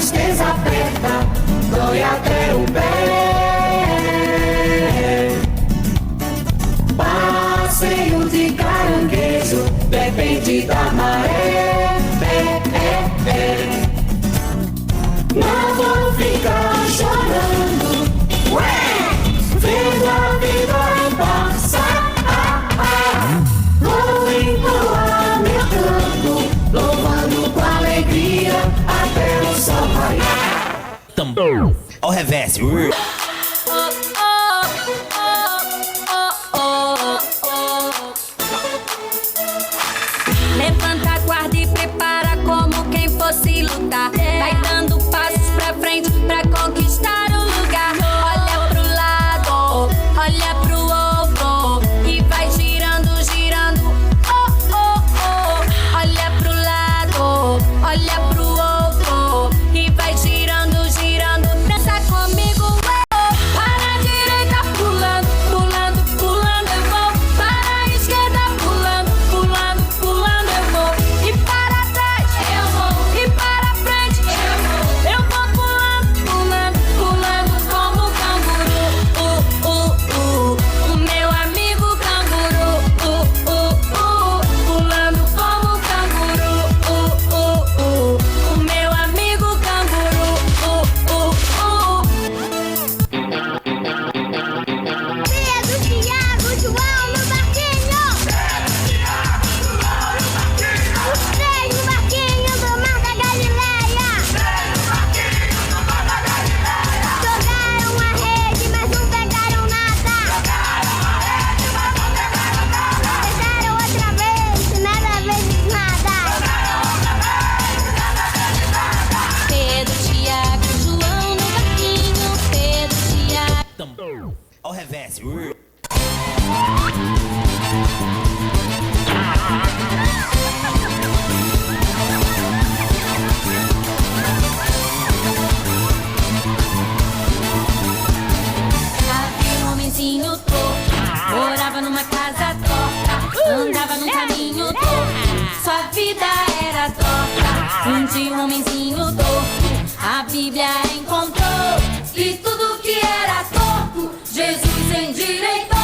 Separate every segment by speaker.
Speaker 1: tristeza aperta, dói até o pé. Passeio de caranguejo, depende da maré. Não vou ficar chorando, vendo a vida passar. Vou entoar meu canto, louvando com alegria até o sol raiar.
Speaker 2: Tambor ao revés.
Speaker 3: Levanta a guarda e prepara como quem fosse lutar. Vai dando passos pra frente pra conquistar o lugar. Olha pro lado, olha pro outro e vai girando, girando. Oh, oh, oh. Olha pro lado, olha pro outro e vai girando, girando. Dança comigo, oh. Para a direita pulando, pulando, pulando eu vou. Para a esquerda pulando, pulando, pulando eu vou. E para trás eu vou, e para frente eu vou. Eu vou pulando, pulando, pulando como canguru. O meu amigo canguru. Pulando como canguru. O meu amigo canguru. Pedro, Tiago, João no barquinho. Os três no barquinho do Mar da Galileia. Jogaram a rede, mas não pegaram nada. Tentaram outra vez, nada vezes nada. Pedro, Tiago, João no barquinho. Pedro, Tiago.
Speaker 2: Tambor ao revés.
Speaker 3: Havia um homenzinho torto, morava numa casa torta, andava num caminho torto, sua vida era torta. Um dia um homenzinho torto, a Bíblia encontrou, e tudo que era torto, Jesus endireitou.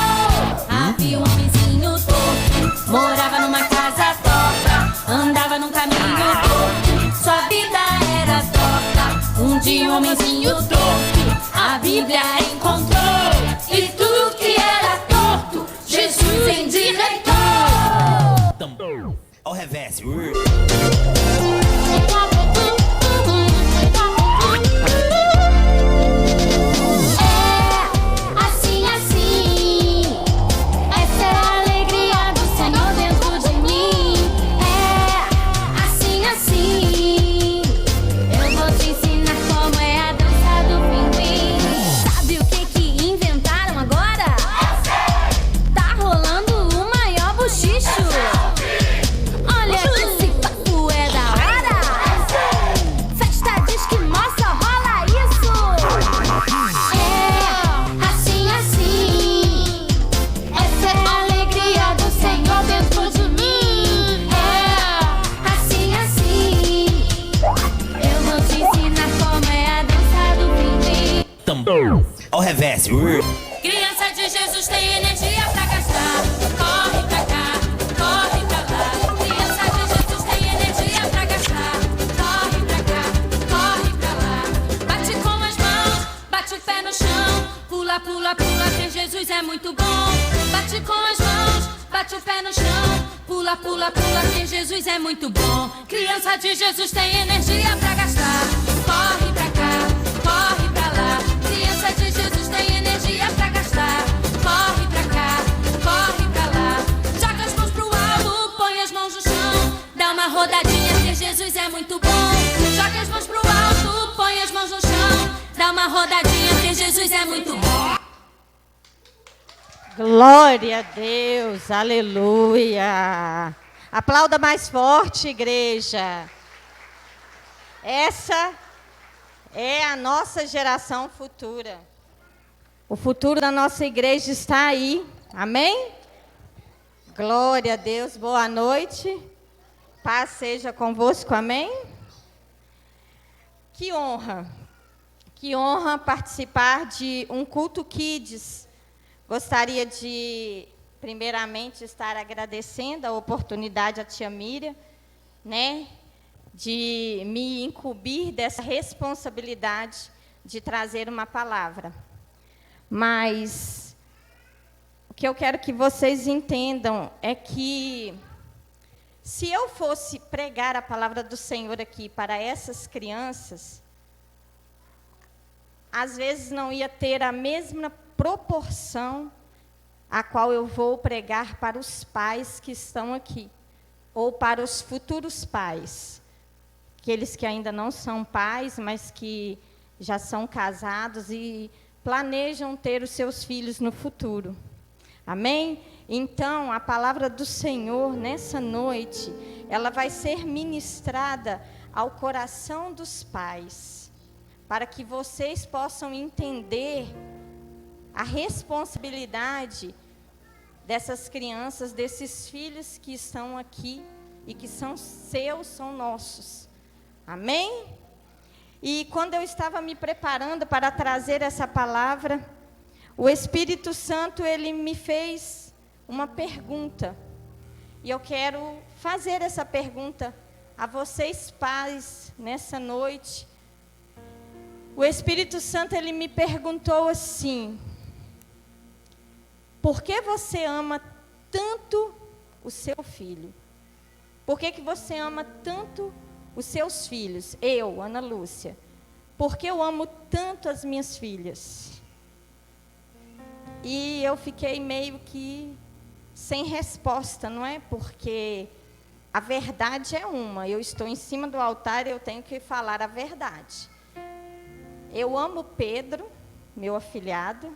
Speaker 3: Havia um homenzinho torto, morava numa casa torta, andava num caminho torto, sua vida era torta. Um dia um homenzinho torto, a Bíblia encontrou, e tudo que era torto, Jesus endireitou.
Speaker 2: Tambor ao revés.
Speaker 3: Assim, assim, essa é a alegria do Senhor dentro de mim. Assim, assim, eu vou te ensinar como é a dança do pinguim. Sabe o que inventaram agora? Tá rolando o maior bochicho. Olha, esse papo é da hora. Festa diz que mostra, rola isso. Assim, assim, essa é a alegria do Senhor dentro de mim. Assim, assim, eu vou te ensinar como é a dança do pinguim.
Speaker 2: Tambor ao revés.
Speaker 3: Criança de Jesus tem energia pra gastar. Corre pra cá, corre pra lá. Criança de Jesus tem energia pra gastar. Corre pra cá, corre pra lá. Bate com as mãos, bate o pé no chão. Pula, pula, pula, que Jesus é muito bom. Bate com as mãos, bate o pé no chão. Pula, pula, pula, que Jesus é muito bom. Criança de Jesus tem energia pra gastar. Corre pra cá, corre pra lá. Criança de Jesus tem energia pra gastar. Corre pra cá, corre pra lá. Joga as mãos pro alto, põe as mãos no chão. Dá uma rodadinha que Jesus é muito bom. Joga as mãos pro alto, põe as mãos no chão. Dá uma rodadinha que Jesus é muito bom.
Speaker 4: Glória a Deus, aleluia. Aplauda mais forte, igreja. Essa é a nossa geração futura. O futuro da nossa igreja está aí. Amém? Glória a Deus, boa noite. Paz seja convosco, amém? que honra participar de um culto Kids. Gostaria de, primeiramente, estar agradecendo a oportunidade à tia Miriam, né, de me incumbir dessa responsabilidade de trazer uma palavra. Mas o que eu quero que vocês entendam é que, se eu fosse pregar a palavra do Senhor aqui para essas crianças, às vezes não ia ter a mesma proporção a qual eu vou pregar para os pais que estão aqui, ou para os futuros pais, aqueles que ainda não são pais, mas que já são casados e planejam ter os seus filhos no futuro. Amém? Então, a palavra do Senhor, nessa noite, ela vai ser ministrada ao coração dos pais, para que vocês possam entender a responsabilidade dessas crianças, desses filhos que estão aqui e que são seus, são nossos. Amém? E quando eu estava me preparando para trazer essa palavra, o Espírito Santo, ele me fez uma pergunta. E eu quero fazer essa pergunta a vocês, pais, nessa noite. O Espírito Santo, ele me perguntou assim: por que você ama tanto o seu filho? Por que você ama tanto os seus filhos? Eu, Ana Lúcia. Por que eu amo tanto as minhas filhas? E eu fiquei meio que sem resposta, não é? Porque a verdade é uma. Eu estou em cima do altar e eu tenho que falar a verdade. Eu amo Pedro, meu afilhado.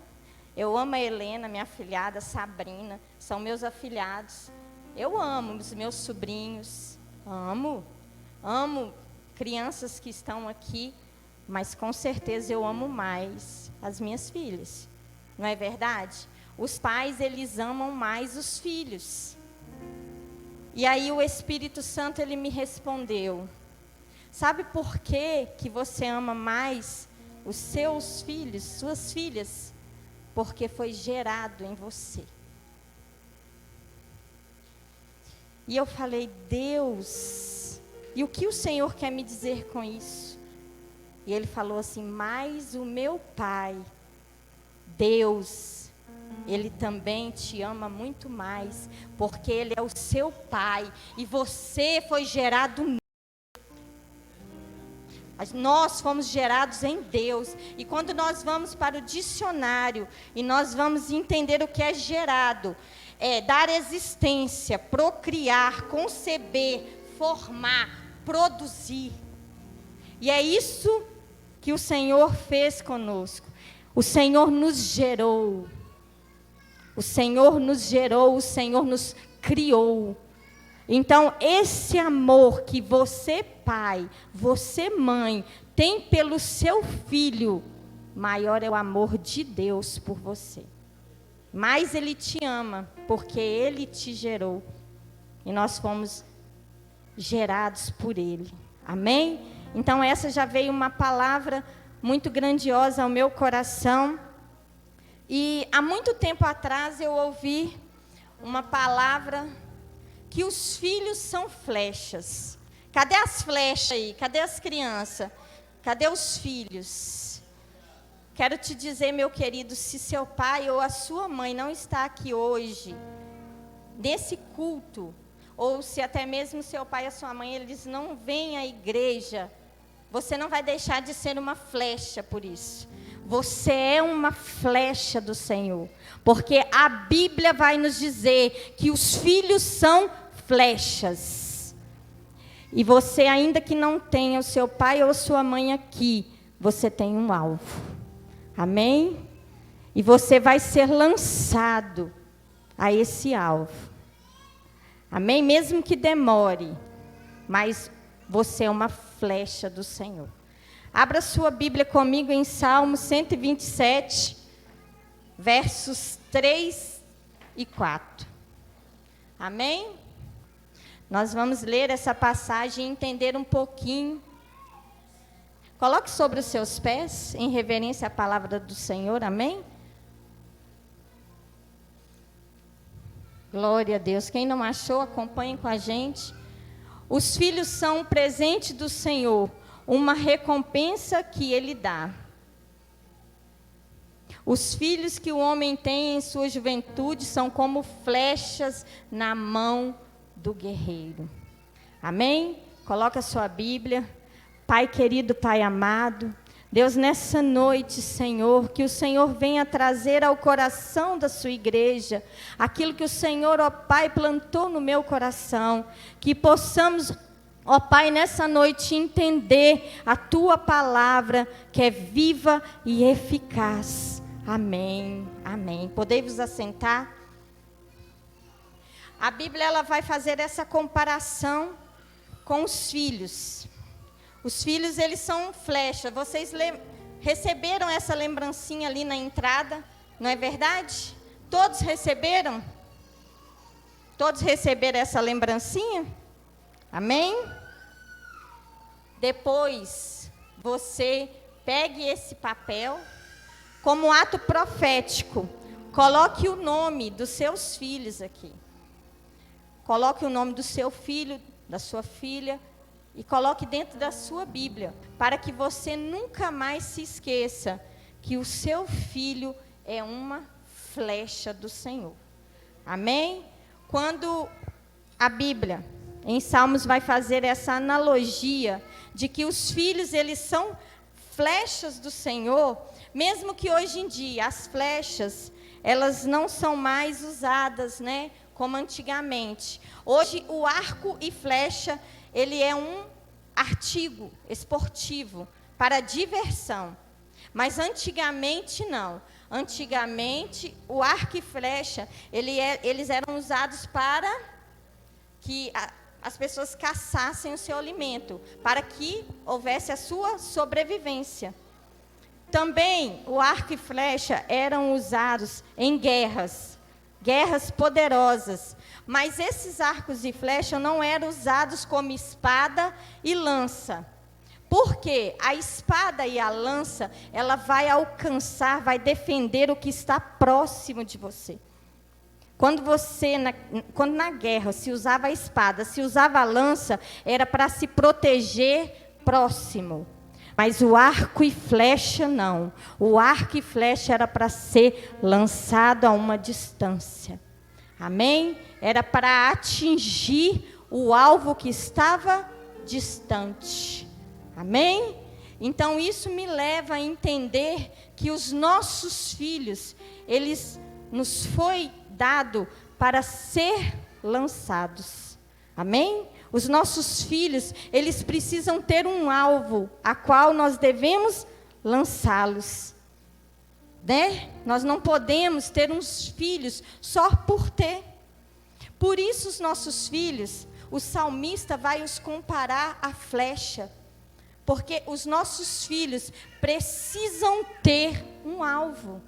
Speaker 4: Eu amo a Helena, minha afilhada, Sabrina, são meus afilhados. Eu amo os meus sobrinhos, amo crianças que estão aqui, mas com certeza eu amo mais as minhas filhas. Não é verdade? Os pais, eles amam mais os filhos. E aí o Espírito Santo, ele me respondeu: sabe por que você ama mais os seus filhos, suas filhas? Porque foi gerado em você. E eu falei: Deus, e o que o Senhor quer me dizer com isso? E ele falou assim: mas o meu Pai, Deus, Ele também te ama muito mais, porque Ele é o seu Pai, e você foi gerado nele. Nós fomos gerados em Deus. E quando nós vamos para o dicionário e nós vamos entender o que é gerado, é dar existência, procriar, conceber, formar, produzir. E é isso que o Senhor fez conosco. O Senhor nos gerou. O Senhor nos gerou, o Senhor nos criou. Então, esse amor que você, pai, você, mãe, tem pelo seu filho, maior é o amor de Deus por você. Mais Ele te ama, porque Ele te gerou. E nós fomos gerados por Ele. Amém? Então, essa já veio uma palavra muito grandiosa ao meu coração. E há muito tempo atrás eu ouvi uma palavra que os filhos são flechas. Cadê as flechas aí? Cadê as crianças? Cadê os filhos? Quero te dizer, meu querido, se seu pai ou a sua mãe não está aqui hoje, nesse culto, ou se até mesmo seu pai e a sua mãe, eles não vêm à igreja, você não vai deixar de ser uma flecha por isso. Você é uma flecha do Senhor, porque a Bíblia vai nos dizer que os filhos são flechas. E você, ainda que não tenha o seu pai ou sua mãe aqui, você tem um alvo. Amém? E você vai ser lançado a esse alvo. Amém? Mesmo que demore, mas você é uma flecha do Senhor. Abra sua Bíblia comigo em Salmo 127, versos 3 e 4. Amém? Nós vamos ler essa passagem e entender um pouquinho Coloque sobre os seus pés, em reverência à palavra do Senhor, amém? Glória a Deus. Quem não achou, acompanhe com a gente. Os filhos são um presente do Senhor, uma recompensa que Ele dá. Os filhos que o homem tem em sua juventude são como flechas na mão do guerreiro. Amém? Coloca a sua Bíblia. Pai querido, Pai amado, Deus, nessa noite, Senhor, que o Senhor venha trazer ao coração da sua igreja aquilo que o Senhor, ó Pai, plantou no meu coração, que possamos, ó Pai, nessa noite entender a tua palavra, que é viva e eficaz. Amém, amém. Podei-vos assentar? A Bíblia, ela vai fazer essa comparação com os filhos. Os filhos, eles são flecha. Vocês receberam essa lembrancinha ali na entrada, não é verdade? Todos receberam? Todos receberam essa lembrancinha? Amém? Depois, você pegue esse papel, como ato profético, coloque o nome dos seus filhos aqui. Coloque o nome do seu filho, da sua filha, e coloque dentro da sua Bíblia, para que você nunca mais se esqueça que o seu filho é uma flecha do Senhor. Amém? Quando a Bíblia, em Salmos, vai fazer essa analogia de que os filhos, eles são flechas do Senhor, mesmo que hoje em dia as flechas, elas não são mais usadas, né, como antigamente. Hoje o arco e flecha, ele é um artigo esportivo para diversão. Mas antigamente não. Antigamente o arco e flecha, eles eram usados para que as pessoas caçassem o seu alimento, para que houvesse a sua sobrevivência. Também o arco e flecha eram usados em guerras poderosas. Mas esses arcos e flechas não eram usados como espada e lança. Porque a espada e a lança, ela vai alcançar, vai defender o que está próximo de você. Quando na guerra se usava a espada, se usava a lança, era para se proteger próximo. Mas o arco e flecha não. O arco e flecha era para ser lançado a uma distância. Amém? Era para atingir o alvo que estava distante. Amém? Então isso me leva a entender que os nossos filhos, eles nos foi dado para ser lançados. Amém? Os nossos filhos, eles precisam ter um alvo a qual nós devemos lançá-los. Né? Nós não podemos ter uns filhos só por ter. Por isso os nossos filhos, o salmista vai os comparar à flecha. Porque os nossos filhos precisam ter um alvo.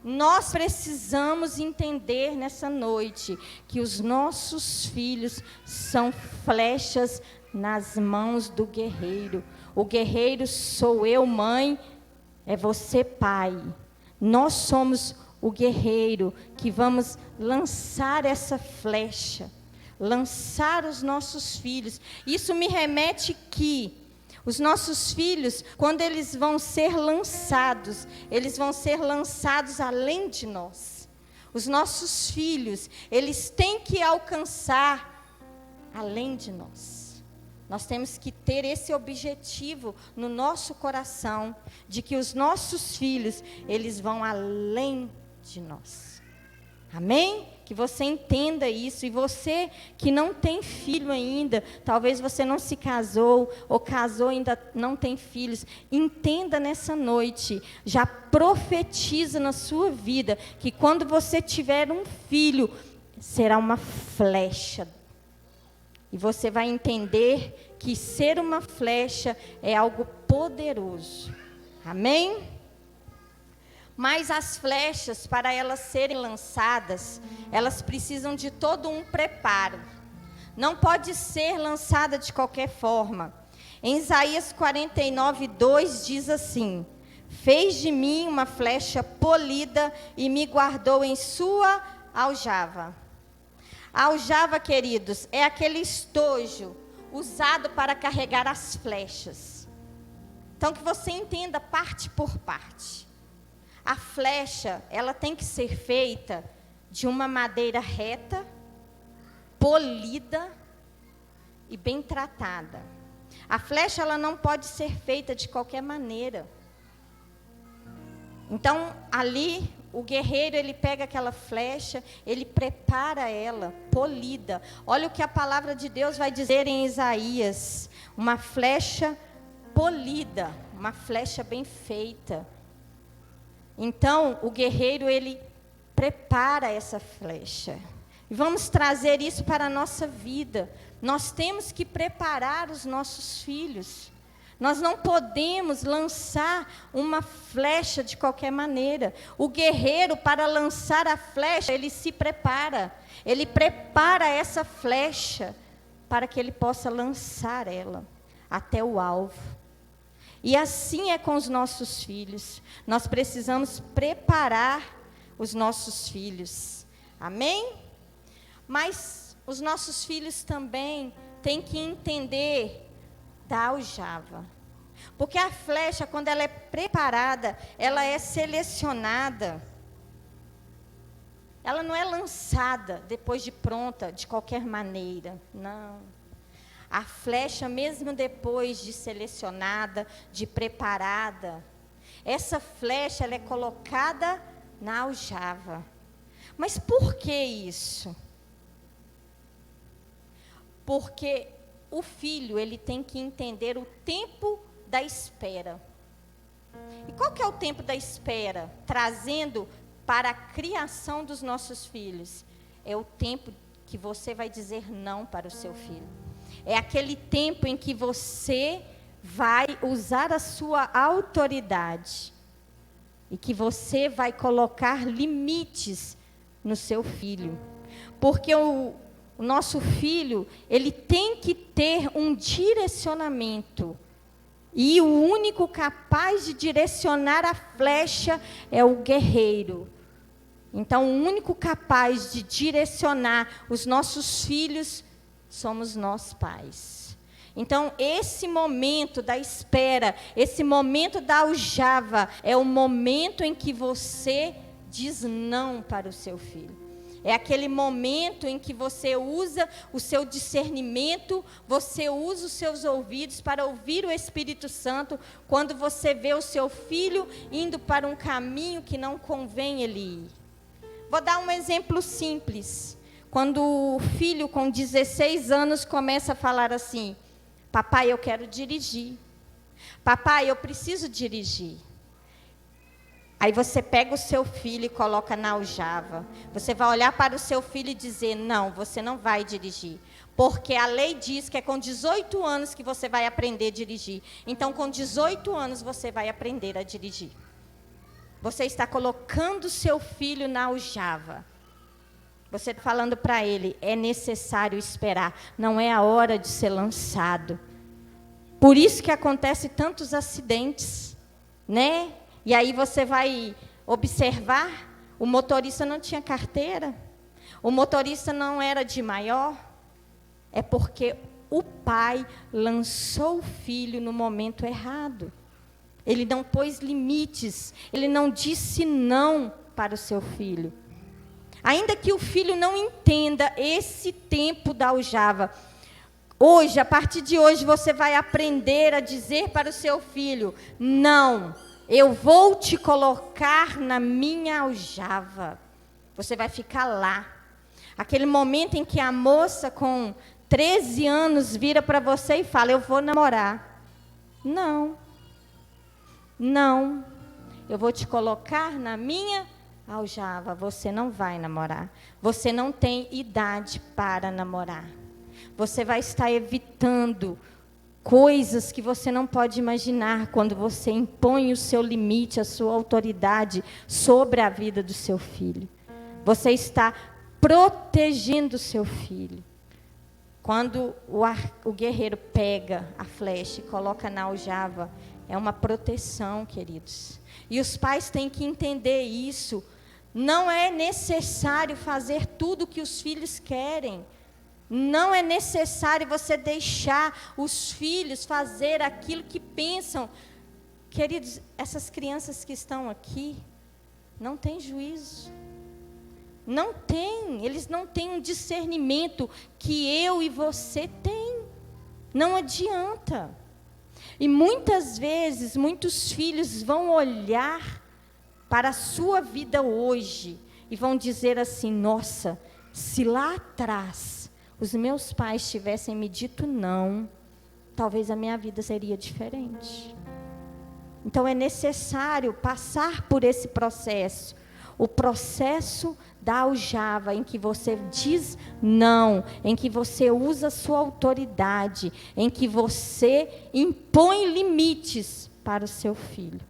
Speaker 4: Nós precisamos entender nessa noite que os nossos filhos são flechas nas mãos do guerreiro. O guerreiro sou eu, mãe, é você, pai. Nós somos o guerreiro que vamos lançar essa flecha, lançar os nossos filhos. Isso me remete que os nossos filhos, quando eles vão ser lançados além de nós. Os nossos filhos, eles têm que alcançar além de nós. Nós temos que ter esse objetivo no nosso coração, de que os nossos filhos, eles vão além de nós. Amém? Que você entenda isso. E você que não tem filho ainda, talvez você não se casou, ou casou e ainda não tem filhos, entenda nessa noite, já profetiza na sua vida, que quando você tiver um filho, será uma flecha. E você vai entender que ser uma flecha é algo poderoso. Amém? Mas as flechas, para elas serem lançadas, elas precisam de todo um preparo. Não pode ser lançada de qualquer forma. Em Isaías 49:2 diz assim: fez de mim uma flecha polida e me guardou em sua aljava. A aljava, queridos, é aquele estojo usado para carregar as flechas. Então, que você entenda parte por parte. A flecha, ela tem que ser feita de uma madeira reta, polida e bem tratada. A flecha, ela não pode ser feita de qualquer maneira. Então, ali, o guerreiro, ele pega aquela flecha, ele prepara ela, polida. Olha o que a palavra de Deus vai dizer em Isaías. Uma flecha polida, uma flecha bem feita. Então, o guerreiro, ele prepara essa flecha. E vamos trazer isso para a nossa vida. Nós temos que preparar os nossos filhos. Nós não podemos lançar uma flecha de qualquer maneira. O guerreiro, para lançar a flecha, ele se prepara. Ele prepara essa flecha para que ele possa lançar ela até o alvo. E assim é com os nossos filhos. Nós precisamos preparar os nossos filhos. Amém? Mas os nossos filhos também têm que entender da aljava. Porque a flecha, quando ela é preparada, ela é selecionada. Ela não é lançada depois de pronta, de qualquer maneira. Não. A flecha, mesmo depois de selecionada, de preparada, essa flecha, ela é colocada na aljava. Mas por que isso? Porque o filho, ele tem que entender o tempo da espera. E qual que é o tempo da espera? Trazendo para a criação dos nossos filhos. É o tempo que você vai dizer não para o seu filho. É aquele tempo em que você vai usar a sua autoridade. E que você vai colocar limites no seu filho. Porque o nosso filho, ele tem que ter um direcionamento. E o único capaz de direcionar a flecha é o guerreiro. Então, o único capaz de direcionar os nossos filhos somos nós, pais. Então, esse momento da espera, esse momento da aljava, é o momento em que você diz não para o seu filho. É aquele momento em que você usa o seu discernimento, você usa os seus ouvidos para ouvir o Espírito Santo, quando você vê o seu filho indo para um caminho que não convém ele ir. Vou dar um exemplo simples. Quando o filho com 16 anos começa a falar assim: papai, eu quero dirigir. Papai, eu preciso dirigir. Aí você pega o seu filho e coloca na aljava. Você vai olhar para o seu filho e dizer: não, você não vai dirigir. Porque a lei diz que é com 18 anos que você vai aprender a dirigir. Então, com 18 anos, você vai aprender a dirigir. Você está colocando o seu filho na aljava. Você está falando para ele: é necessário esperar. Não é a hora de ser lançado. Por isso que acontece tantos acidentes, né? E aí você vai observar, o motorista não tinha carteira, o motorista não era de maior, é porque o pai lançou o filho no momento errado. Ele não pôs limites, ele não disse não para o seu filho. Ainda que o filho não entenda esse tempo da aljava, hoje, a partir de hoje, você vai aprender a dizer para o seu filho: não, eu vou te colocar na minha aljava. Você vai ficar lá. Aquele momento em que a moça com 13 anos vira para você e fala: eu vou namorar. Não. Não. Eu vou te colocar na minha aljava. Você não vai namorar. Você não tem idade para namorar. Você vai estar evitando coisas que você não pode imaginar quando você impõe o seu limite, a sua autoridade sobre a vida do seu filho. Você está protegendo o seu filho Quando o guerreiro pega a flecha e coloca na aljava, é uma proteção, queridos. E os pais têm que entender isso. Não é necessário fazer tudo o que os filhos querem. Não é necessário você deixar os filhos fazer aquilo que pensam. Queridos, essas crianças que estão aqui não têm juízo. Não tem, eles não têm um discernimento que eu e você tem. Não adianta. E muitas vezes, muitos filhos vão olhar para a sua vida hoje e vão dizer assim: nossa, se lá atrás os meus pais tivessem me dito não, talvez a minha vida seria diferente. Então é necessário passar por esse processo. O processo da aljava, em que você diz não, em que você usa a sua autoridade, em que você impõe limites para o seu filho.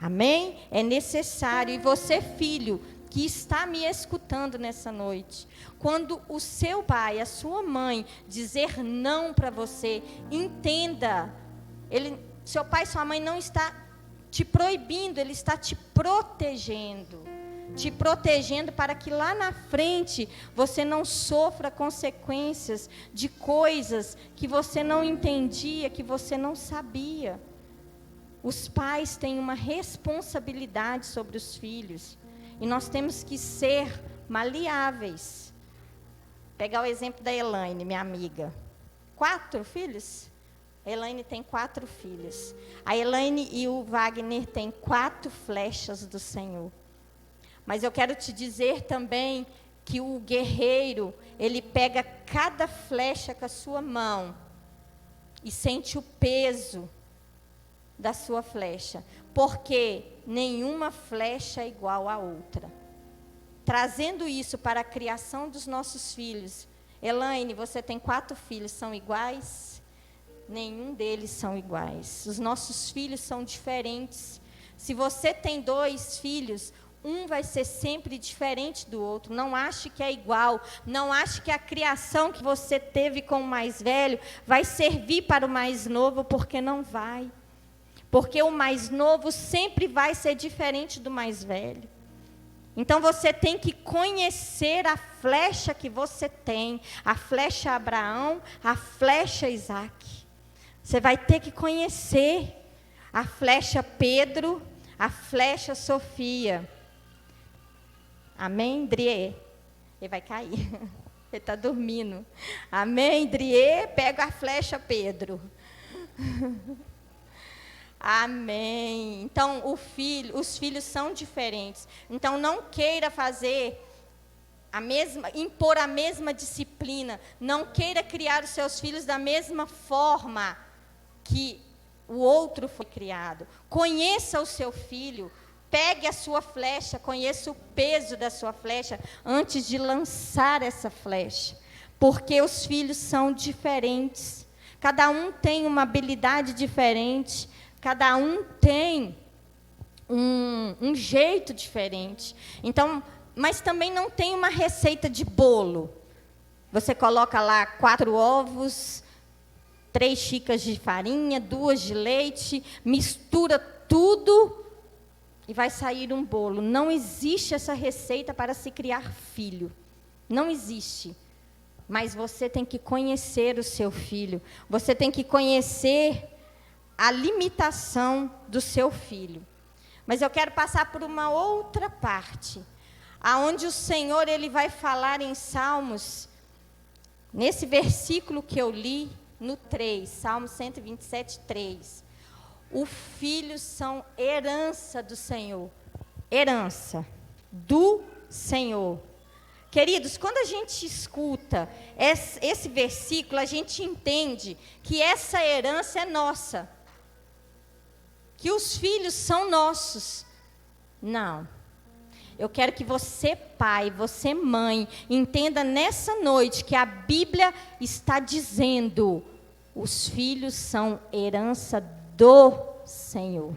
Speaker 4: Amém? É necessário. E você, filho, que está me escutando nessa noite, quando o seu pai, a sua mãe, dizer não para você, entenda, seu pai e sua mãe não está te proibindo, ele está te protegendo. Te protegendo para que lá na frente você não sofra consequências de coisas que você não entendia, que você não sabia. Os pais têm uma responsabilidade sobre os filhos. E nós temos que ser maleáveis. Pegar o exemplo da Elaine, minha amiga. 4 filhos? A Elaine tem 4 filhos. A Elaine e o Wagner têm 4 flechas do Senhor. Mas eu quero te dizer também que o guerreiro, ele pega cada flecha com a sua mão e sente o peso da sua flecha, porque nenhuma flecha é igual à outra. Trazendo isso para a criação dos nossos filhos. Elaine, você tem 4 filhos, são iguais? Nenhum deles são iguais. Os nossos filhos são diferentes. Se você tem 2 filhos, um vai ser sempre diferente do outro. Não ache que é igual. Não ache que a criação que você teve com o mais velho vai servir para o mais novo, porque não vai. Porque o mais novo sempre vai ser diferente do mais velho. Então você tem que conhecer a flecha que você tem, a flecha Abraão, a flecha Isaac. Você vai ter que conhecer a flecha Pedro, a flecha Sofia. Amém, Drie? Ele vai cair. Ele está dormindo. Amém, Drie? Pega a flecha, Pedro. Amém. Então, os filhos são diferentes. Então, não queira impor a mesma disciplina. Não queira criar os seus filhos da mesma forma que o outro foi criado. Conheça o seu filho. Pegue a sua flecha, conheça o peso da sua flecha antes de lançar essa flecha. Porque os filhos são diferentes. Cada um tem uma habilidade diferente. Cada um tem um jeito diferente. Então, mas também não tem uma receita de bolo. Você coloca lá 4 ovos, 3 xícaras de farinha, 2 de leite, mistura tudo e vai sair um bolo. Não existe essa receita para se criar filho. Não existe. Mas você tem que conhecer o seu filho. Você tem que conhecer a limitação do seu filho. Mas eu quero passar por uma outra parte, aonde o Senhor ele vai falar em Salmos, nesse versículo que eu li, no 3, Salmo 127, 3. Os filhos são herança do Senhor. Herança do Senhor. Queridos, quando a gente escuta esse versículo, a gente entende que essa herança é nossa. Que os filhos são nossos. Não. Eu quero que você, pai, você, mãe, entenda nessa noite que a Bíblia está dizendo: os filhos são herança do Senhor.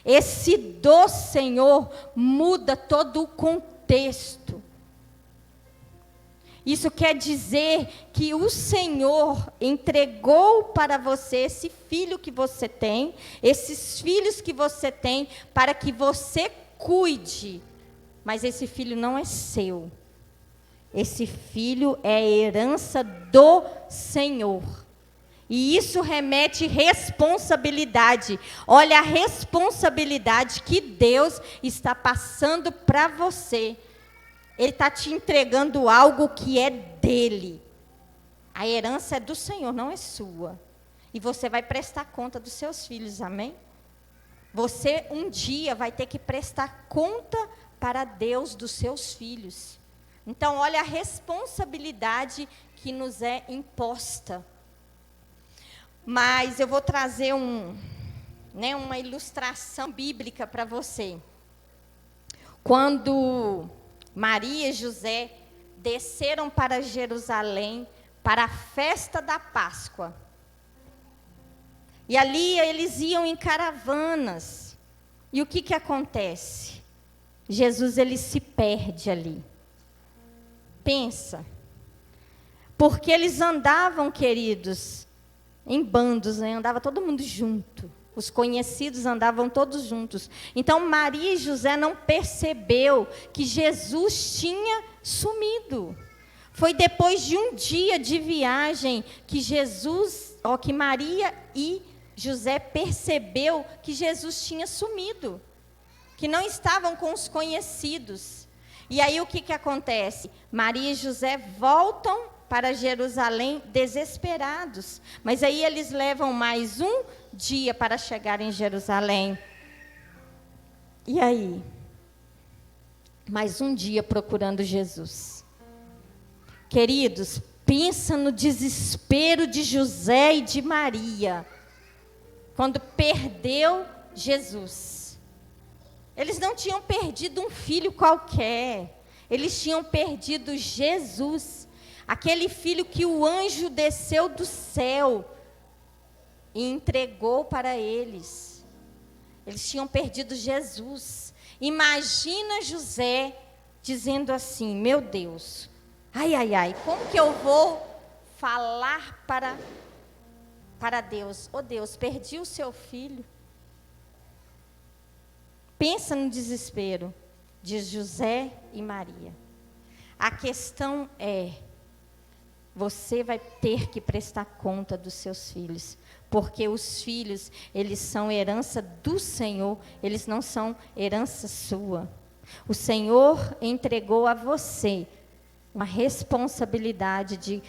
Speaker 4: Esse do Senhor muda todo o contexto. Isso quer dizer que o Senhor entregou para você esse filho que você tem, esses filhos que você tem, para que você cuide. Mas esse filho não é seu. Esse filho é a herança do Senhor. E isso remete responsabilidade. Olha a responsabilidade que Deus está passando para você. Ele está te entregando algo que é dele. A herança é do Senhor, não é sua. E você vai prestar conta dos seus filhos, amém? Você um dia vai ter que prestar conta para Deus dos seus filhos. Então, olha a responsabilidade que nos é imposta. Mas eu vou trazer uma ilustração bíblica para você. Quando Maria e José desceram para Jerusalém para a festa da Páscoa. E ali eles iam em caravanas. E o que acontece? Jesus, ele se perde ali. Pensa. Porque eles andavam, queridos, em bandos, né? Andava todo mundo junto. Os conhecidos andavam todos juntos. Então, Maria e José não percebeu que Jesus tinha sumido. Foi depois de um dia de viagem que que Maria e José percebeu que Jesus tinha sumido. Que não estavam com os conhecidos. E aí o que acontece? Maria e José voltam para Jerusalém desesperados. Mas aí eles levam mais um dia para chegar em Jerusalém. E aí? Mais um dia procurando Jesus. Queridos, pensa no desespero de José e de Maria, quando perdeu Jesus. Eles não tinham perdido um filho qualquer, eles tinham perdido Jesus, aquele filho que o anjo desceu do céu e entregou para eles. Eles tinham perdido Jesus. Imagina José dizendo assim: meu Deus, ai, como que eu vou falar para Deus? Oh Deus, perdi o seu filho. Pensa no desespero de José e Maria. A questão é, você vai ter que prestar conta dos seus filhos, porque os filhos, eles são herança do Senhor, eles não são herança sua. O Senhor entregou a você uma responsabilidade de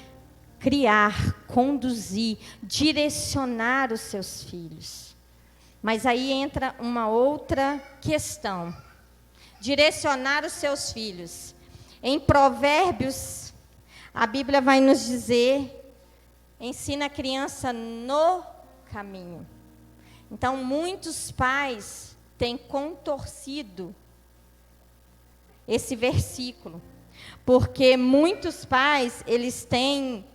Speaker 4: criar, conduzir, direcionar os seus filhos. Mas aí entra uma outra questão. Direcionar os seus filhos. Em Provérbios, a Bíblia vai nos dizer: ensina a criança no caminho. Então, muitos pais têm contorcido esse versículo, porque muitos pais, eles têm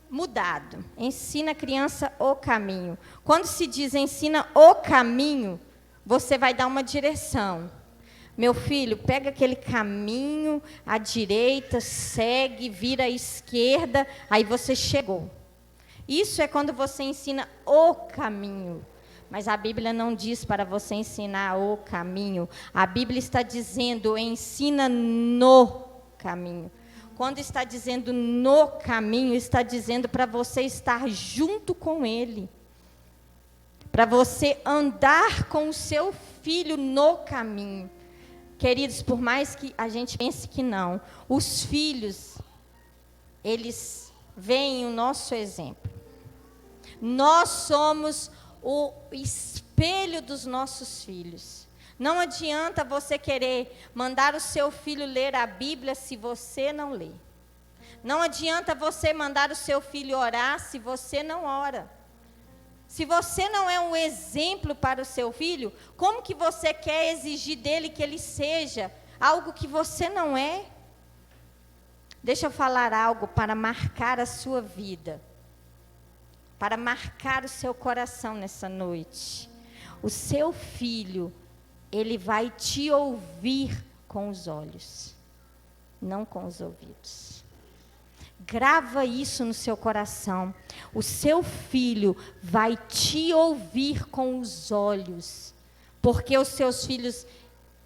Speaker 4: mudado. Ensina a criança o caminho. Quando se diz ensina o caminho, você vai dar uma direção. Meu filho, pega aquele caminho à direita, segue, vira à esquerda, aí você chegou. Isso é quando você ensina o caminho. Mas a Bíblia não diz para você ensinar o caminho. A Bíblia está dizendo, ensina no caminho. Quando está dizendo no caminho, está dizendo para você estar junto com ele. Para você andar com o seu filho no caminho. Queridos, por mais que a gente pense que não, os filhos, eles veem o nosso exemplo. Nós somos o espelho dos nossos filhos. Não adianta você querer mandar o seu filho ler a Bíblia se você não lê. Não adianta você mandar o seu filho orar se você não ora. Se você não é um exemplo para o seu filho, como que você quer exigir dele que ele seja algo que você não é? Deixa eu falar algo para marcar a sua vida, para marcar o seu coração nessa noite. O seu filho, ele vai te ouvir com os olhos. não com os ouvidos. Grava isso no seu coração. O seu filho vai te ouvir com os olhos, porque os seus filhos,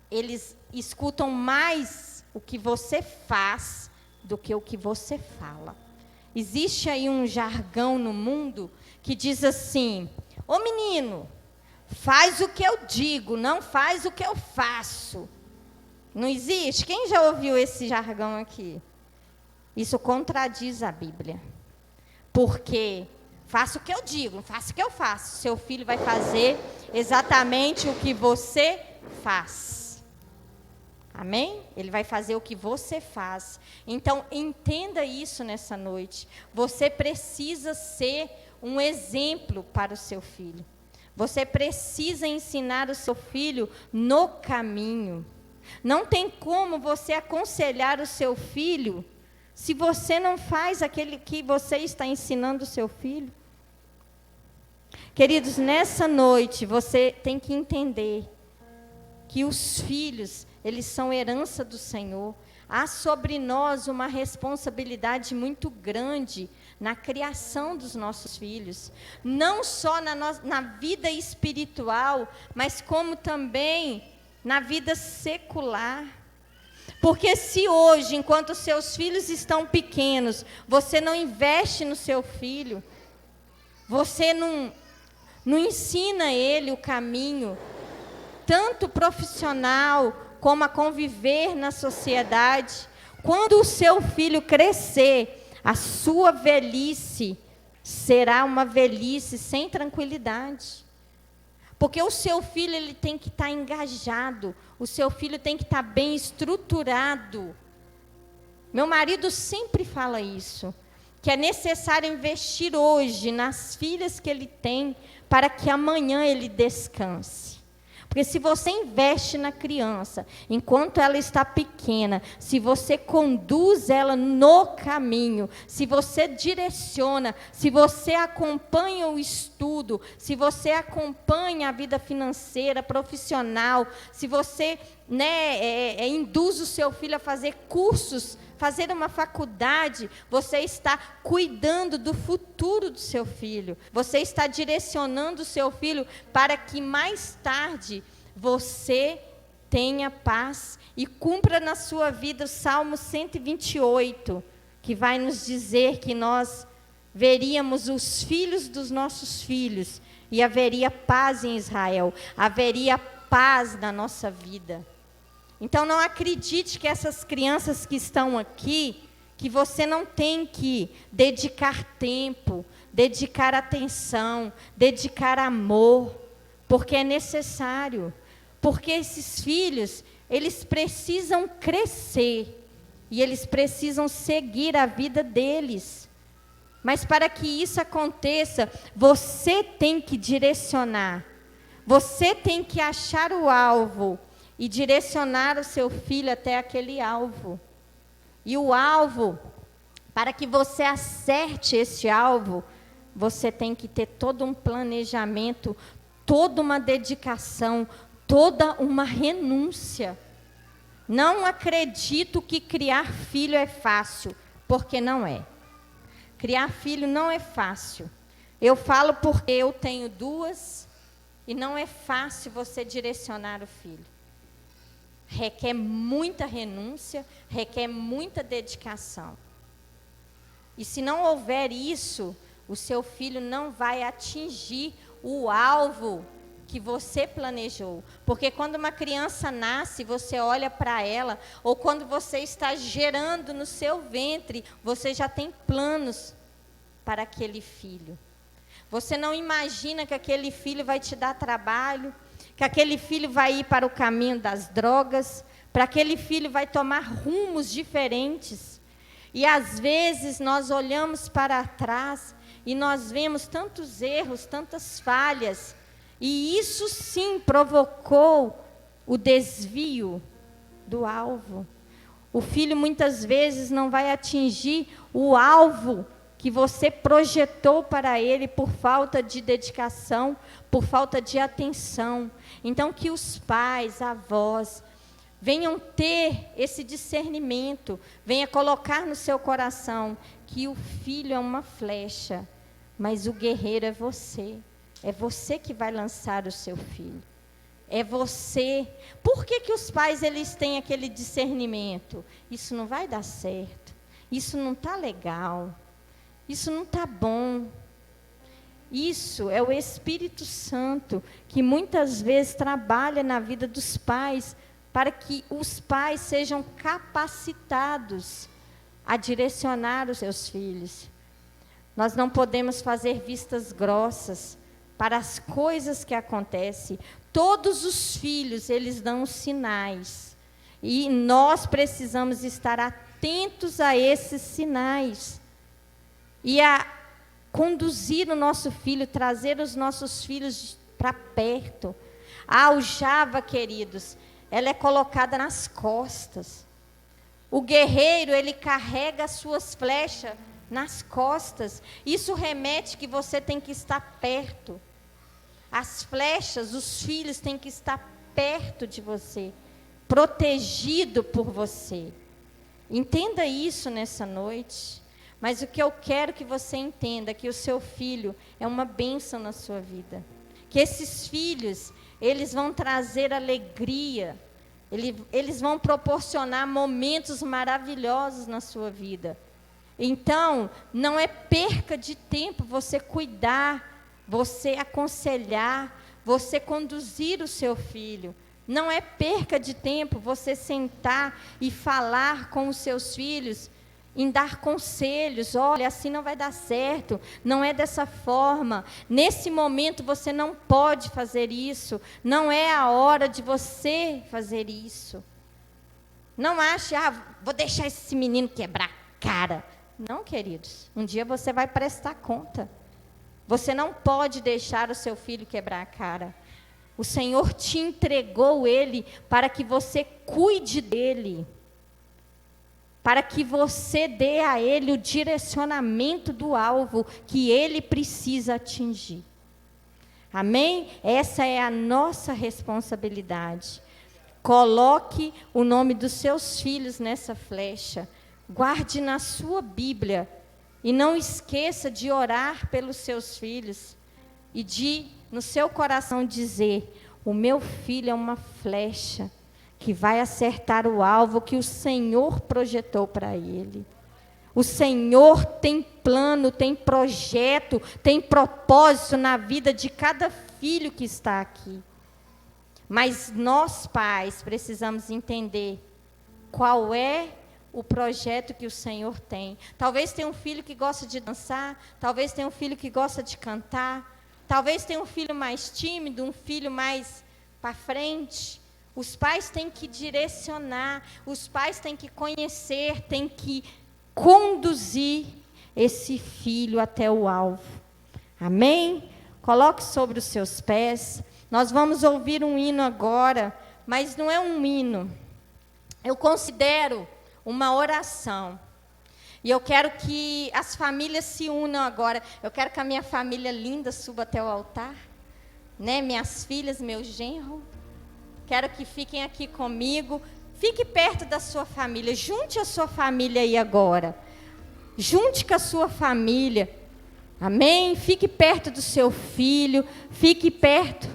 Speaker 4: eles escutam mais o que você faz do que o que você fala. Existe aí um jargão no mundo que diz assim: ô menino, faz o que eu digo, não faz o que eu faço. Não existe? Quem já ouviu esse jargão aqui? Isso contradiz a Bíblia. Porque faça o que eu digo, não faça o que eu faço. Seu filho vai fazer exatamente o que você faz. Amém? Ele vai fazer o que você faz. Então, entenda isso nessa noite. Você precisa ser um exemplo para o seu filho. Você precisa ensinar o seu filho no caminho. Não tem como você aconselhar o seu filho se você não faz aquele que você está ensinando o seu filho. Queridos, nessa noite você tem que entender que os filhos, eles são herança do Senhor. Há sobre nós uma responsabilidade muito grande na criação dos nossos filhos. Não só na vida espiritual, mas como também na vida secular. Porque se hoje, enquanto seus filhos estão pequenos, você não investe no seu filho, você não ensina ele o caminho, tanto profissional como a conviver na sociedade, quando o seu filho crescer, a sua velhice será uma velhice sem tranquilidade. Porque o seu filho, ele tem que estar engajado, o seu filho tem que estar bem estruturado. Meu marido sempre fala isso, que é necessário investir hoje nas filhas que ele tem, para que amanhã ele descanse. Porque se você investe na criança, enquanto ela está pequena, se você conduz ela no caminho, se você direciona, se você acompanha o estudo, se você acompanha a vida financeira, profissional, se você induz o seu filho a fazer cursos, fazer uma faculdade, você está cuidando do futuro do seu filho. Você está direcionando o seu filho para que mais tarde você tenha paz e cumpra na sua vida o Salmo 128, que vai nos dizer que nós veríamos os filhos dos nossos filhos e haveria paz em Israel, haveria paz na nossa vida. Então, não acredite que essas crianças que estão aqui, que você não tem que dedicar tempo, dedicar atenção, dedicar amor, porque é necessário. Porque esses filhos, eles precisam crescer e eles precisam seguir a vida deles. Mas para que isso aconteça, você tem que direcionar, você tem que achar o alvo e direcionar o seu filho até aquele alvo. E o alvo, para que você acerte esse alvo, você tem que ter todo um planejamento, toda uma dedicação, toda uma renúncia. Não acredito que criar filho é fácil, porque não é. Criar filho não é fácil. Eu falo porque eu tenho duas, e não é fácil você direcionar o filho. Requer muita renúncia, requer muita dedicação. E se não houver isso, o seu filho não vai atingir o alvo que você planejou. Porque quando uma criança nasce, você olha para ela, ou quando você está gerando no seu ventre, você já tem planos para aquele filho. Você não imagina que aquele filho vai te dar trabalho, que aquele filho vai ir para o caminho das drogas, para aquele filho vai tomar rumos diferentes. E às vezes nós olhamos para trás e nós vemos tantos erros, tantas falhas, e isso sim provocou o desvio do alvo. O filho muitas vezes não vai atingir o alvo que você projetou para ele por falta de dedicação, por falta de atenção. Então, que os pais, avós, venham ter esse discernimento, venha colocar no seu coração que o filho é uma flecha, mas o guerreiro é você. É você que vai lançar o seu filho. É você. Por que que os pais eles têm aquele discernimento? Isso não vai dar certo. Isso não está legal. Isso não está bom. Isso é o Espírito Santo que muitas vezes trabalha na vida dos pais para que os pais sejam capacitados a direcionar os seus filhos. Nós não podemos fazer vistas grossas para as coisas que acontecem. Todos os filhos, eles dão sinais. E nós precisamos estar atentos a esses sinais. E a conduzir o nosso filho, trazer os nossos filhos para perto. A aljava, queridos, ela é colocada nas costas. O guerreiro, ele carrega as suas flechas nas costas. Isso remete que você tem que estar perto. As flechas, os filhos têm que estar perto de você, protegido por você. Entenda isso nessa noite. Mas o que eu quero que você entenda é que o seu filho é uma bênção na sua vida. Que esses filhos, eles vão trazer alegria. Eles vão proporcionar momentos maravilhosos na sua vida. Então, não é perca de tempo você cuidar, você aconselhar, você conduzir o seu filho. Não é perca de tempo você sentar e falar com os seus filhos, em dar conselhos. Olha, assim não vai dar certo, não é dessa forma. Nesse momento você não pode fazer isso, não é a hora de você fazer isso. Não ache, vou deixar esse menino quebrar a cara. Não, queridos, um dia você vai prestar conta. Você não pode deixar o seu filho quebrar a cara. O Senhor te entregou ele para que você cuide dele, para que você dê a ele o direcionamento do alvo que ele precisa atingir. Amém? Essa é a nossa responsabilidade. Coloque o nome dos seus filhos nessa flecha. Guarde na sua Bíblia. E não esqueça de orar pelos seus filhos. E de, no seu coração, dizer: o meu filho é uma flecha que vai acertar o alvo que o Senhor projetou para ele. O Senhor tem plano, tem projeto, tem propósito na vida de cada filho que está aqui. Mas nós, pais, precisamos entender qual é o projeto que o Senhor tem. Talvez tenha um filho que gosta de dançar, talvez tenha um filho que gosta de cantar, talvez tenha um filho mais tímido, um filho mais para frente. Os pais têm que direcionar, os pais têm que conhecer, têm que conduzir esse filho até o alvo. Amém? Coloque sobre os seus pés. Nós vamos ouvir um hino agora, mas não é um hino. Eu considero uma oração. E eu quero que as famílias se unam agora. Eu quero que a minha família linda suba até o altar, né? Minhas filhas, meu genro. Quero que fiquem aqui comigo. Fique perto da sua família. Junte a sua família aí agora. Junte com a sua família. Amém? Fique perto do seu filho. Fique perto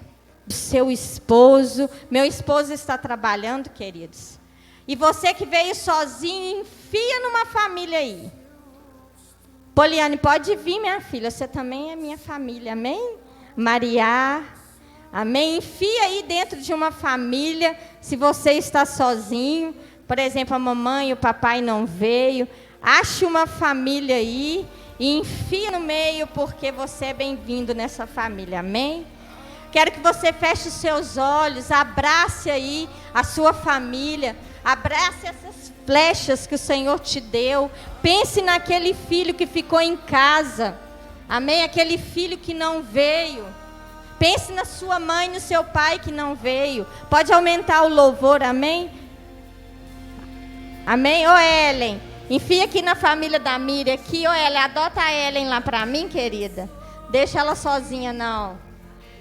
Speaker 4: do seu esposo. Meu esposo está trabalhando, queridos. E você que veio sozinho, enfia numa família aí. Poliane, pode vir, minha filha. Você também é minha família, amém? Maria, amém? Enfia aí dentro de uma família, se você está sozinho. Por exemplo, a mamãe e o papai não veio. Ache uma família aí e enfia no meio, porque você é bem-vindo nessa família, amém? Quero que você feche os seus olhos, abrace aí a sua família. Abrace essas flechas que o Senhor te deu. Pense naquele filho que ficou em casa. Amém? Aquele filho que não veio. Pense na sua mãe e no seu pai que não veio. Pode aumentar o louvor, amém? Amém? Ô Ellen, enfia aqui na família da Miriam. Aqui, ô Ellen, adota a Ellen lá pra mim, querida. Deixa ela sozinha, não.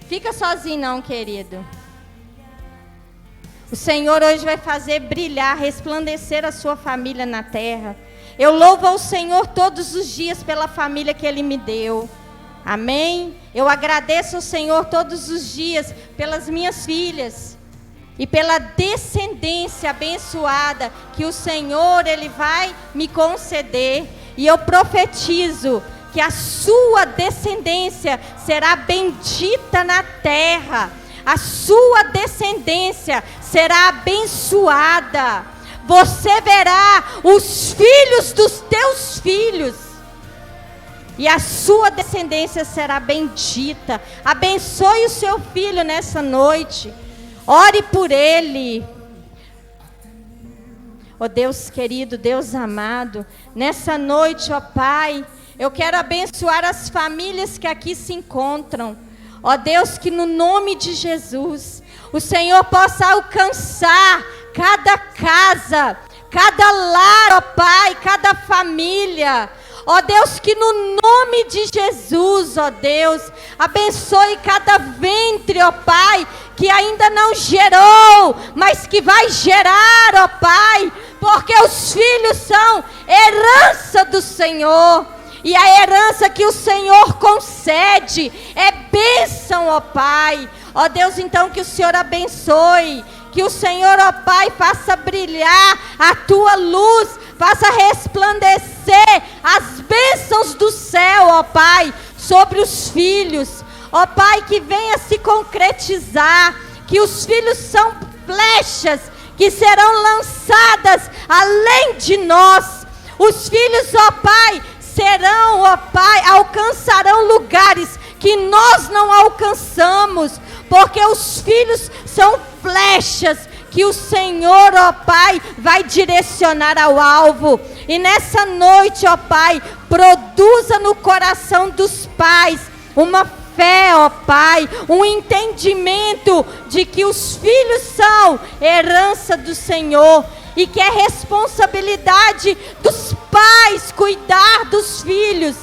Speaker 4: Fica sozinho não, querido. O Senhor hoje vai fazer brilhar, resplandecer a sua família na terra. Eu louvo ao Senhor todos os dias pela família que Ele me deu. Amém? Eu agradeço ao Senhor todos os dias pelas minhas filhas e pela descendência abençoada que o Senhor Ele vai me conceder. E eu profetizo que a sua descendência será bendita na terra. A sua descendência será abençoada. Você verá os filhos dos teus filhos. E a sua descendência será bendita. Abençoe o seu filho nessa noite. Ore por ele. Ó Deus querido, Deus amado, nessa noite, ó Pai, eu quero abençoar as famílias que aqui se encontram. Ó Deus, que no nome de Jesus, o Senhor possa alcançar cada casa, cada lar, ó Pai, cada família. Ó Deus, que no nome de Jesus, ó Deus, abençoe cada ventre, ó Pai, que ainda não gerou, mas que vai gerar, ó Pai, porque os filhos são herança do Senhor. E a herança que o Senhor concede é bênção, ó Pai. Ó Deus, então que o Senhor abençoe. Que o Senhor, ó Pai, faça brilhar a tua luz. Faça resplandecer as bênçãos do céu, ó Pai, sobre os filhos. Ó Pai, que venha se concretizar. Que os filhos são flechas que serão lançadas além de nós. Os filhos, ó Pai, serão, ó Pai, alcançarão lugares que nós não alcançamos, porque os filhos são flechas que o Senhor, ó Pai, vai direcionar ao alvo. E nessa noite, ó Pai, produza no coração dos pais uma fé, ó Pai, um entendimento de que os filhos são herança do Senhor. E que é responsabilidade dos pais cuidar dos filhos.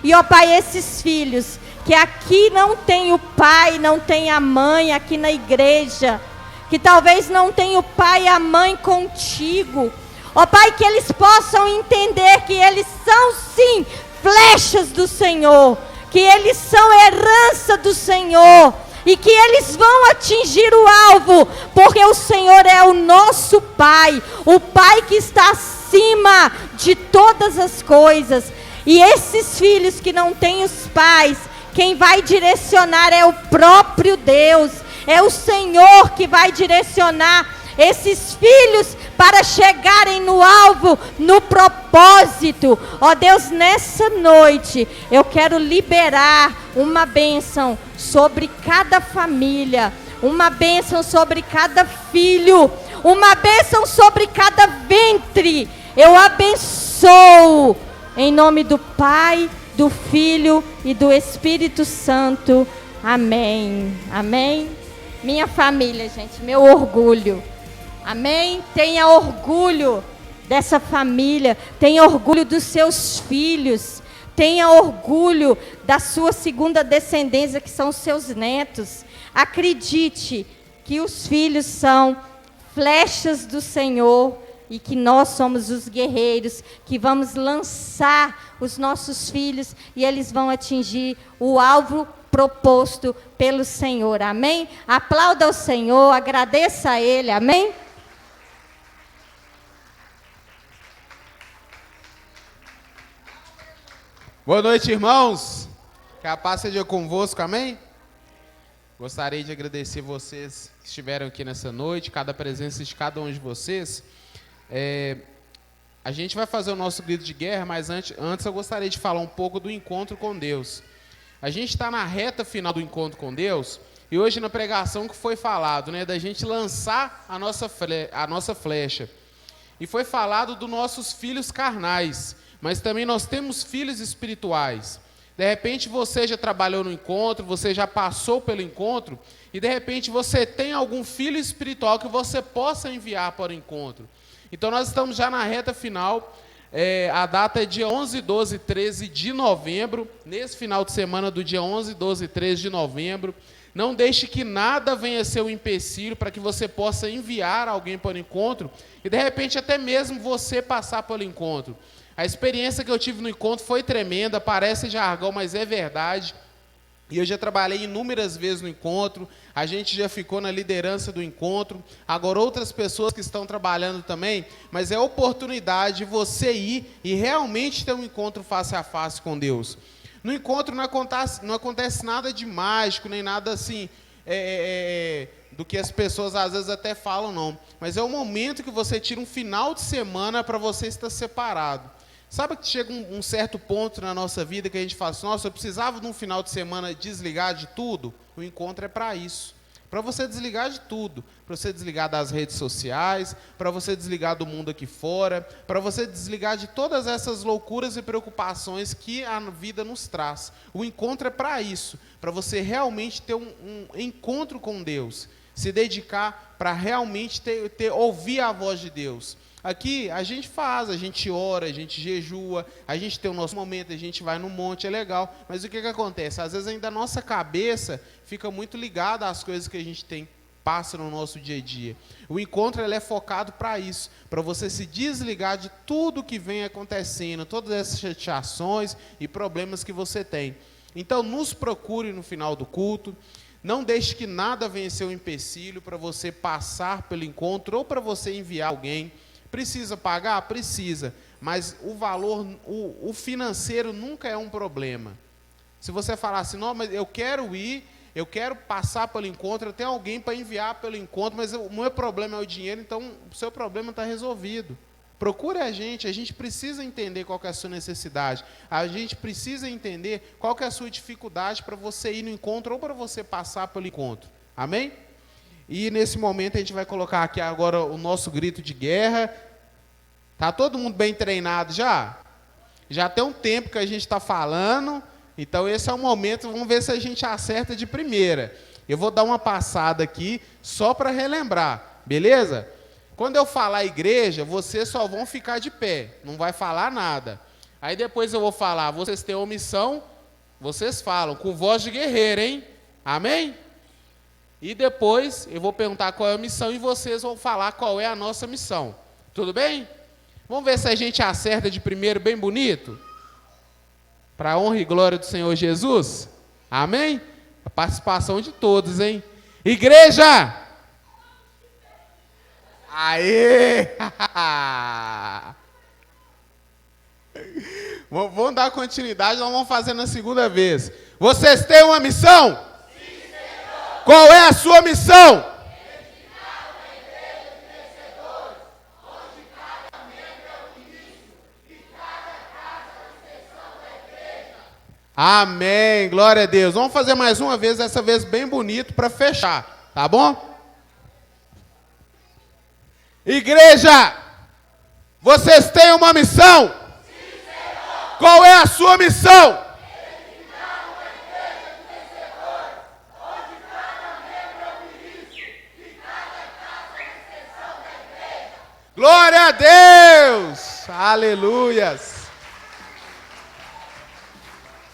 Speaker 4: E ó Pai, esses filhos que aqui não tem o pai, não tem a mãe aqui na igreja, que talvez não tenha o pai e a mãe contigo, ó Pai, que eles possam entender que eles são sim flechas do Senhor, que eles são herança do Senhor. E que eles vão atingir o alvo, porque o Senhor é o nosso Pai, o Pai que está acima de todas as coisas. E esses filhos que não têm os pais, quem vai direcionar é o próprio Deus, é o Senhor que vai direcionar esses filhos para chegarem no alvo, no propósito. Ó Deus, nessa noite eu quero liberar uma bênção sobre cada família, uma bênção sobre cada filho, uma bênção sobre cada ventre. Eu abençoo em nome do Pai, do Filho e do Espírito Santo. Amém. Amém. Minha família, gente, meu orgulho. Amém? Tenha orgulho dessa família, tenha orgulho dos seus filhos, tenha orgulho da sua segunda descendência, que são os seus netos. Acredite que os filhos são flechas do Senhor e que nós somos os guerreiros que vamos lançar os nossos filhos e eles vão atingir o alvo proposto pelo Senhor. Amém? Aplauda o Senhor, agradeça a Ele. Amém?
Speaker 5: Boa noite, irmãos. Que a paz seja convosco, amém? Gostaria de agradecer vocês que estiveram aqui nessa noite, cada presença de cada um de vocês. A gente vai fazer o nosso grito de guerra, mas antes eu gostaria de falar um pouco do encontro com Deus. A gente está na reta final do encontro com Deus, e hoje na pregação que foi falado, né, da gente lançar a nossa flecha. E foi falado dos nossos filhos carnais, mas também nós temos filhos espirituais. De repente você já trabalhou no encontro, você já passou pelo encontro, e de repente você tem algum filho espiritual que você possa enviar para o encontro. Então nós estamos já na reta final, a data é dia 11, 12 e 13 de novembro, nesse final de semana do dia 11, 12 e 13 de novembro, Não deixe que nada venha ser um empecilho para que você possa enviar alguém para o encontro e, de repente, até mesmo você passar pelo encontro. A experiência que eu tive no encontro foi tremenda, parece jargão, mas é verdade. E eu já trabalhei inúmeras vezes no encontro, a gente já ficou na liderança do encontro, agora outras pessoas que estão trabalhando também, mas é oportunidade de você ir e realmente ter um encontro face a face com Deus. No encontro não acontece nada de mágico, nem nada assim, do que as pessoas às vezes até falam, não. Mas é o momento que você tira um final de semana para você estar separado. Sabe que chega um certo ponto na nossa vida que a gente fala assim, nossa, eu precisava de um final de semana desligar de tudo? O encontro é para isso. Para você desligar de tudo. Para você desligar das redes sociais, para você desligar do mundo aqui fora, para você desligar de todas essas loucuras e preocupações que a vida nos traz. O encontro é para isso. Para você realmente ter um encontro com Deus. Se dedicar para realmente ouvir a voz de Deus. Aqui a gente faz, a gente ora, a gente jejua, a gente tem o nosso momento, a gente vai no monte, é legal. Mas o que acontece? Às vezes ainda a nossa cabeça fica muito ligada às coisas que a gente passa no nosso dia a dia. O encontro ele é focado para isso, para você se desligar de tudo que vem acontecendo, todas essas chateações e problemas que você tem. Então nos procure no final do culto. Não deixe que nada venha ser um empecilho para você passar pelo encontro ou para você enviar alguém. Precisa pagar? Precisa. Mas o valor, o financeiro nunca é um problema. Se você falar assim, não, mas eu quero ir, eu quero passar pelo encontro, eu tenho alguém para enviar pelo encontro, mas o meu problema é o dinheiro, então o seu problema está resolvido. Procure a gente precisa entender qual que é a sua necessidade, a gente precisa entender qual que é a sua dificuldade para você ir no encontro ou para você passar pelo encontro. Amém? E nesse momento a gente vai colocar aqui agora o nosso grito de guerra. Tá todo mundo bem treinado já? Já tem um tempo que a gente está falando, então esse é o momento, vamos ver se a gente acerta de primeira. Eu vou dar uma passada aqui só para relembrar, beleza? Quando eu falar igreja, vocês só vão ficar de pé, não vai falar nada. Aí depois eu vou falar, vocês têm omissão, vocês falam, com voz de guerreiro, hein? Amém? E depois eu vou perguntar qual é a missão e vocês vão falar qual é a nossa missão. Tudo bem? Vamos ver se a gente acerta de primeiro bem bonito? Para a honra e glória do Senhor Jesus? Amém? A participação de todos, hein? Igreja! Aê! Vamos dar continuidade, nós vamos fazer na segunda vez. Vocês têm uma missão? Qual é a sua missão? Edificar uma igreja de vencedores, onde cada membro é o ministro e cada casa é a extensão da igreja. Amém, glória a Deus. Vamos fazer mais uma vez, dessa vez bem bonito para fechar, tá bom? Igreja, vocês têm uma missão? Sim, Senhor. Qual é a sua missão? Glória a Deus! Aleluias!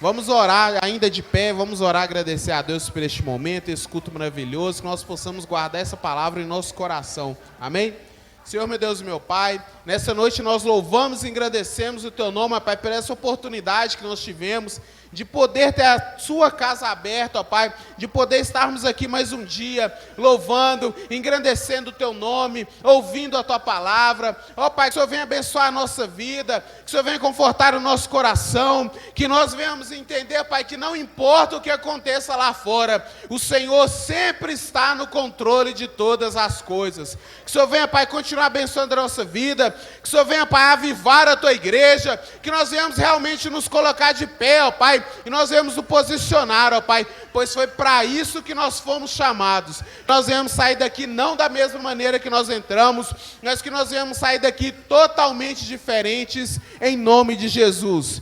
Speaker 5: Vamos orar ainda de pé, vamos orar, agradecer a Deus por este momento, esse culto maravilhoso, que nós possamos guardar essa palavra em nosso coração. Amém? Senhor, meu Deus e meu Pai, nessa noite nós louvamos e agradecemos o Teu nome, Pai, por essa oportunidade que nós tivemos de poder ter a Sua casa aberta, ó Pai, de poder estarmos aqui mais um dia, louvando, engrandecendo o Teu nome, ouvindo a Tua palavra. Ó Pai, que o Senhor venha abençoar a nossa vida, que o Senhor venha confortar o nosso coração, que nós venhamos entender, Pai, que não importa o que aconteça lá fora, o Senhor sempre está no controle de todas as coisas. Que o Senhor venha, Pai, continuar abençoando a nossa vida, que o Senhor venha, Pai, avivar a Tua igreja, que nós venhamos realmente nos colocar de pé, ó Pai, e nós viemos nos posicionar, ó Pai, pois foi para isso que nós fomos chamados. Nós viemos sair daqui não da mesma maneira que nós entramos, mas que nós viemos sair daqui totalmente diferentes, em nome de Jesus.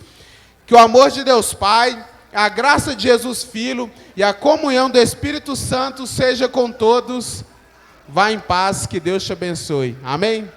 Speaker 5: Que o amor de Deus Pai, a graça de Jesus Filho e a comunhão do Espírito Santo seja com todos. Vá em paz, que Deus te abençoe. Amém?